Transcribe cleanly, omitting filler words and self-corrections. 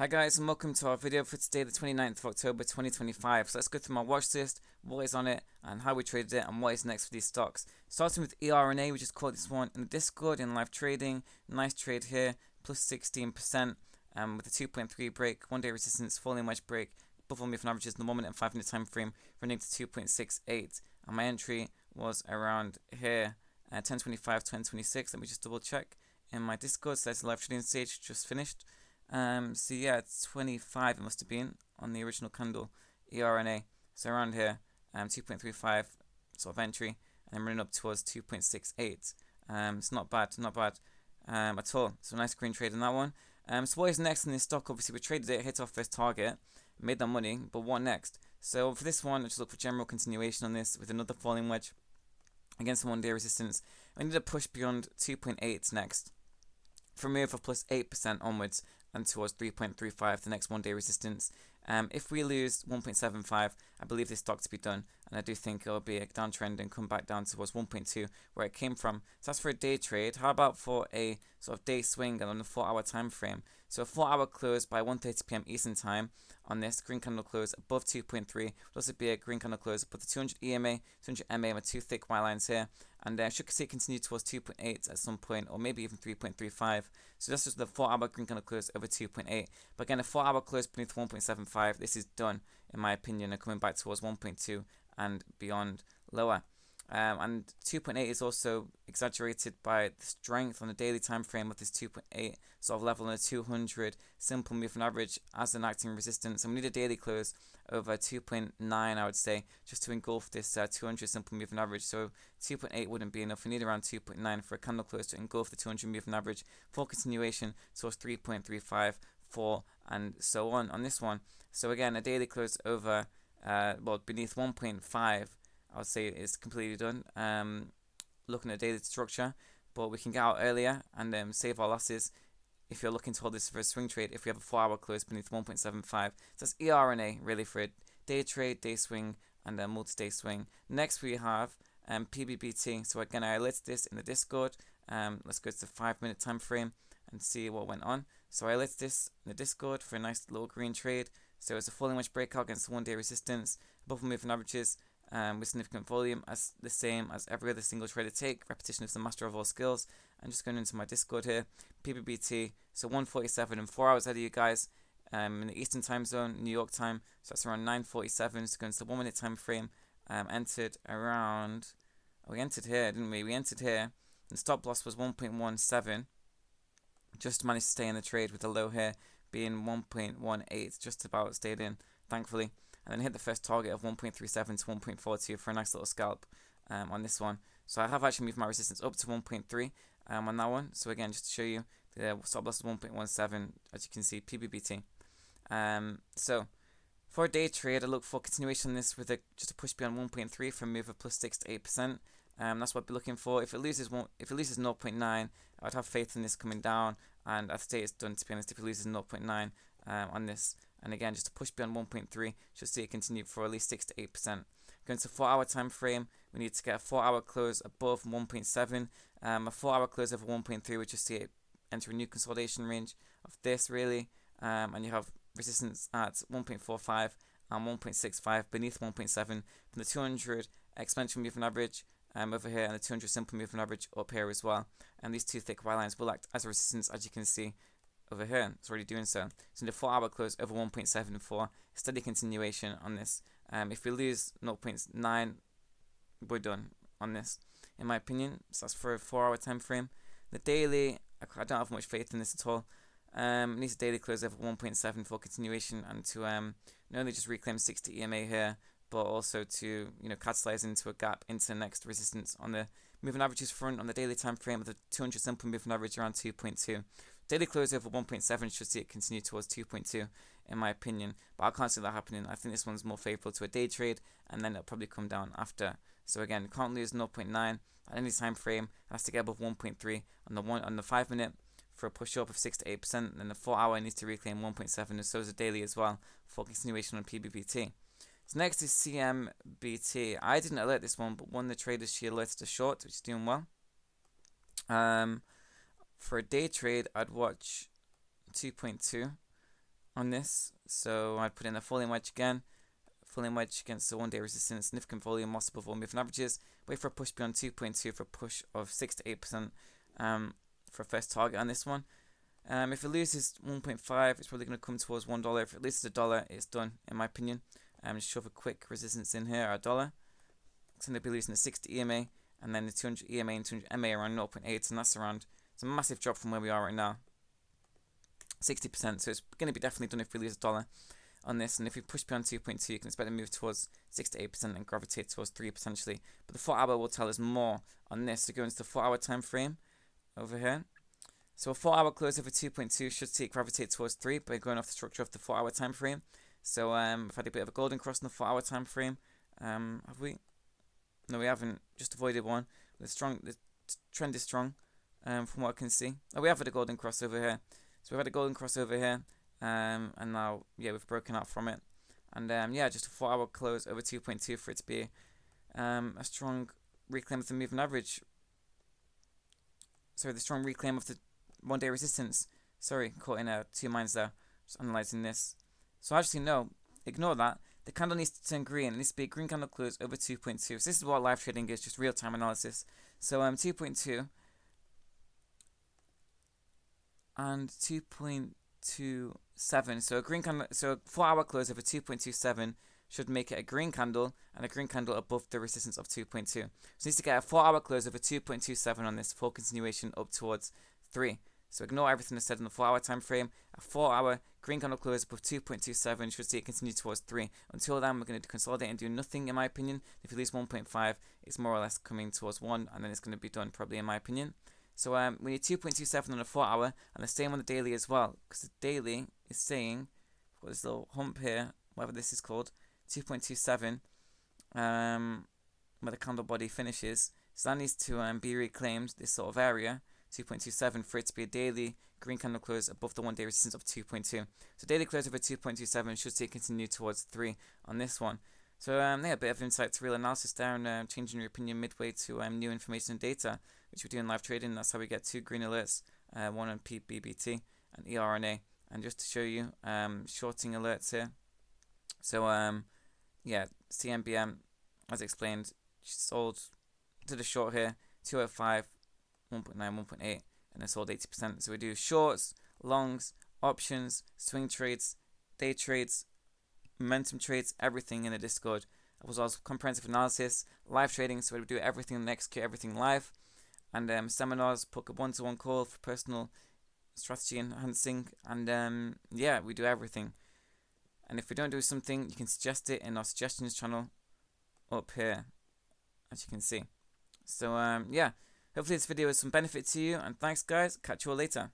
Hi guys, and welcome to our video for today, the 29th of October 2025. So let's go through my watch list, what is on it, and how we traded it, and what is next for these stocks. Starting with ERNA, we just called this one in the Discord in live trading. Nice trade here, plus 16%, with a 2.3 break, 1 day resistance, falling wedge break, above all moving averages in the 1 minute and 5 minute time frame, running to 2.68. And my entry was around here, 10.25, 10.26. Let me just double check in my Discord. So that's the live trading stage, just finished. So yeah, it's 25 it must have been on the original candle, ERNA. So around here, 2.35 sort of entry, and then running up towards 2.68. It's not bad, at all. So nice green trade in that one. So what is next in this stock? Obviously we traded it, hit our first target, made that money, but what next? So for this one, let's look for general continuation on this with another falling wedge against the 1 day resistance. We need to push beyond 2.8 next for a move of plus 8% onwards and towards 3.35, the next 1 day resistance. If we lose 1.75, I believe this stock to be done, and I do think it'll be a downtrend and come back down towards 1.2 where it came from. So that's for a day trade. How about for a sort of day swing and on a 4 hour time frame? So a 4 hour close by 1:30 p.m. Eastern time on this green candle close above 2.3 will also be a green candle close above the 200 EMA, 200 MA, with two thick white lines here, and should see it continue towards 2.8 at some point, or maybe even 3.35. So that's just the 4 hour green candle close over 2.8. But again, a 4 hour close beneath 1.75, this is done in my opinion, and coming back towards 1.2 and beyond lower. And 2.8 is also exaggerated by the strength on the daily time frame of this 2.8 sort of level on a 200 simple moving average as an acting resistance. And we need a daily close over 2.9, I would say, just to engulf this 200 simple moving average. So 2.8 wouldn't be enough. We need around 2.9 for a candle close to engulf the 200 moving average for continuation towards 3.35, 4, and so on this one. So again, a daily close over beneath 1.5, I would say is completely done. Looking at daily structure, but we can get out earlier and save our losses if you're looking to hold this for a swing trade. If we have a 4 hour close beneath 1.75, so that's ERNA really for a day trade, day swing, and a multi-day swing. Next we have PBBT. So again, I listed this in the Discord. Let's go to the 5 minute time frame and see what went on. So I listed this in the Discord for a nice little green trade. So it's a falling wedge breakout against the 1 day resistance, above moving averages, with significant volume, as the same as every other single trade I take. Repetition is the master of all skills. I'm just going into my Discord here. PBBT, so 1:47 and 4 hours ahead of you guys, in the Eastern time zone, New York time. So that's around 9:47. So going to the 1 minute time frame. Entered around. We entered here, didn't we? We entered here. And stop loss was 1.17. Just managed to stay in the trade with the low here being 1.18. Just about stayed in, thankfully. And then hit the first target of 1.37 to 1.42 for a nice little scalp on this one. So I have actually moved my resistance up to 1.3 on that one. So again, just to show you, the stop loss is 1.17, as you can see, PBBT. So for a day trade, I look for continuation on this with just a push beyond 1.3 for a move of plus 6 to 8%. That's what I'd be looking for. If it loses 0.9, I would have faith in this coming down, and I'd say it's done, to be honest, if it loses 0.9 on this. And again, just to push beyond 1.3, should see it continue for at least 6 to 8%. Going to 4 hour time frame, we need to get a 4 hour close above 1.7. A 4 hour close over 1.3, which just see it enter a new consolidation range of this really. And you have resistance at 1.45 and 1.65 beneath 1.7 from the 200 exponential moving average over here, and the 200 simple moving average up here as well. And these two thick white lines will act as a resistance, as you can see over here. It's already doing so. So in the 4 hour close over 1.74, steady continuation on this. If we lose 0.9, we're done on this, in my opinion. So that's for a 4 hour time frame. The daily, I don't have much faith in this at all. It needs a daily close over 1.7 for continuation, and to not only just reclaim 60 EMA here, but also to catalyze into a gap into the next resistance on the moving averages front on the daily time frame with the 200 simple moving average around 2.2. Daily close over 1.7 should see it continue towards 2.2, in my opinion, but I can't see that happening. I think this one's more favorable to a day trade, and then it'll probably come down after. So again, can't lose 0.9 at any time frame. It has to get above 1.3 on the 5 minute for a push up of 6 to 8%, and then the 4 hour needs to reclaim 1.7, and so is the daily as well for continuation on PBBT. So next is CMBT. I didn't alert this one, but one of the traders, she alerted a short, which is doing well. For a day trade, I'd watch 2.2 on this. So I'd put in a falling wedge again. Falling wedge against the 1-day resistance, significant volume loss above all moving averages. Wait for a push beyond 2.2 for a push of 6 to 8% for a first target on this one. If it loses 1.5, it's probably going to come towards $1. If it loses $1, it's done, in my opinion. Just shove a quick resistance in here at $1. It's going to be losing the 60 EMA, and then the 200 EMA and 200 MA around 0.8, and that's around, it's a massive drop from where we are right now. 60%, so it's going to be definitely done if we lose $1 on this, and if we push beyond 2.2, you can expect to move towards 6 to 8% and gravitate towards 3 potentially. But the 4 hour will tell us more on this. So go into the 4 hour time frame over here. So a 4 hour close over 2.2 should see it gravitate towards 3 by going off the structure of the 4 hour time frame. So we've had a bit of a golden cross in the 4 hour time frame. Have we? No, we haven't. Just avoided one. The trend is strong from what I can see. Oh, we have had a golden cross over here. So we've had a golden cross over here. And now, yeah, we've broken out from it. And yeah, just a 4 hour close over 2.2 for it to be a strong reclaim of the moving average. Sorry, the strong reclaim of the 1-day resistance. Sorry, caught in two minds there. Just analysing this. So actually, no, ignore that. The candle needs to turn green. It needs to be a green candle close over 2.2. So this is what live trading is, just real-time analysis. So 2.2 and 2.27. So a green candle, so a 4 hour close over 2.27 should make it a green candle and a green candle above the resistance of 2.2. So it needs to get a 4 hour close over 2.27 on this for continuation up towards 3. So ignore everything I said in the 4 hour time frame. A 4 hour green candle close above 2.27 should see it continue towards 3. Until then, we're going to consolidate and do nothing, in my opinion. If you lose 1.5, it's more or less coming towards 1, and then it's going to be done, probably, in my opinion. So we need 2.27 on a 4 hour, and the same on the daily as well, because the daily is saying, we've got this little hump here, whatever this is called, 2.27, where the candle body finishes. So that needs to be reclaimed, this sort of area, 2.27, for it to be a daily green candle close above the 1-day resistance of 2.2. So daily close over 2.27 should see it continue towards 3 on this one. So yeah, a bit of insight to real analysis there, and changing your opinion midway to new information and data, which we do in live trading. That's how we get 2 green alerts, one on PPBT and ERNA. And just to show you, shorting alerts here. So yeah, CMBM, as explained, sold to the short here, 205, 1.9, 1.8, and it sold 80%. So we do shorts, longs, options, swing trades, day trades, momentum trades, everything in the Discord. It was also comprehensive analysis, live trading, so we do everything and execute everything live. And seminars, book a one-to-one call for personal strategy enhancing, and yeah, we do everything. And if we don't do something, you can suggest it in our suggestions channel up here, as you can see. So yeah, hopefully this video is some benefit to you, and thanks guys, catch you all later.